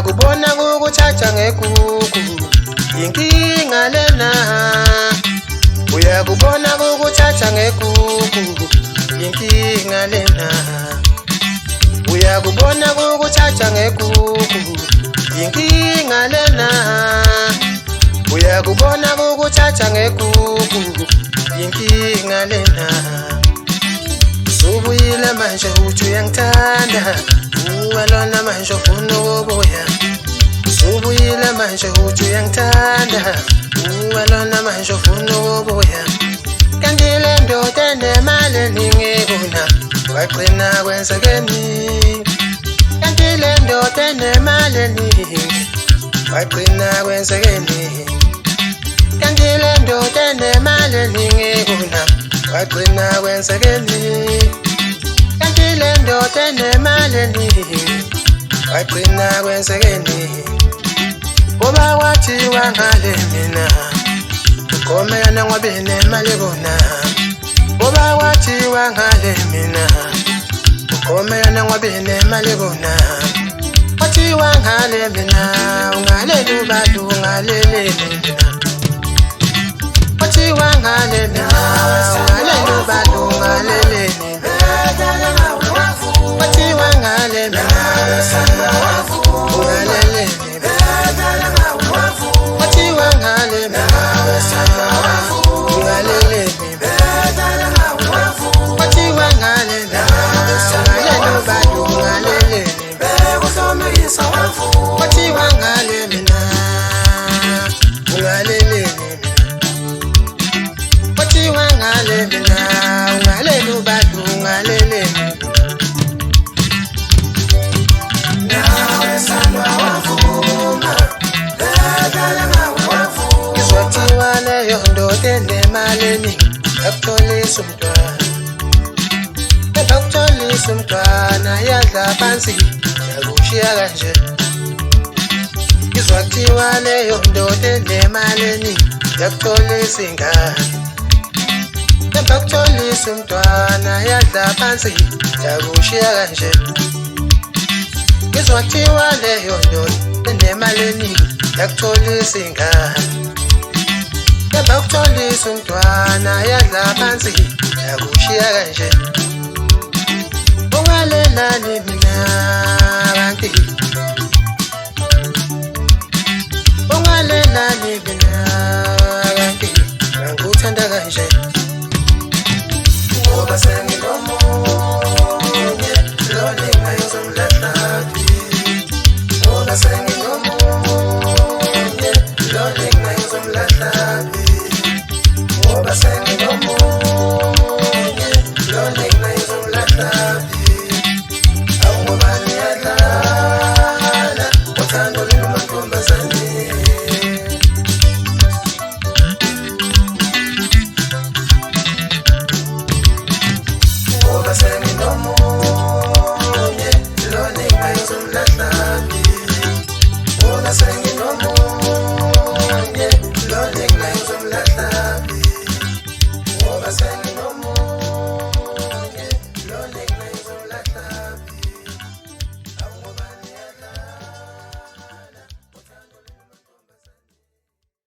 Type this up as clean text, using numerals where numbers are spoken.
Uyakubona ukuthatha ngekuku inkinga lena. Uyakubona ukuthatha ngekuku inkinga lena. Uyakubona ukuthatha ngekuku inkinga lena. Uyakubona ukuthatha ngekuku inkinga lena. Subuyile manje uthi uyangithanda, ungalona manje ufuna ukubuya. Subuyile manje uthi uyangithanda, ungalona manje ufuna ukubuya. Kanti le ndoda enemali eningi kuna wagcina kwenzekeni. Kanti le ndoda enemali eningi wagcina kwenzekeni. Kanti le ndoda enemali eningi kuna wagcina kwenzekeni. Kanti le ndoda enemali eningi wagcina kwenzekeni. Ngoba kwathiwa ngale mina ukhomeyana ngoba enemali kuna. Ngoba kwathiwa ngale mina ukhomeyana ngoba enemali kuna. Kwathiwa ngale mina ungalele ubantu ungalele mina. Kwathiwa ngale mina ungalele ubantu ungalele mina. Kwathiwa ngale mina ungalele mina. Kwathiwa ngale mina ungalele mina. Kwathiwa ngale mina ungalele ubantu ungalele mina. Kwathiwa ngale mina ungalele mina. Kwathiwa ngale mina ungalele ubantu ungalele mina. Kwathiwa leyo ndoda enemali eningi yakutholisa umntwana. Yakutholisa umntwana yadla phansi yakushiya kanje. Kwathiwa leyo ndoda enemali eningi yakutholisa ingane. Yakutholisa umntwana yadla phansi yakushiya kanje. Kwathiwa leyo ndoda enemali eningi yakutholisa ingane. Yakutholisa umntwana yadla phansi yakushiya kanje. Ungalelani mina kanti ungalelani mina.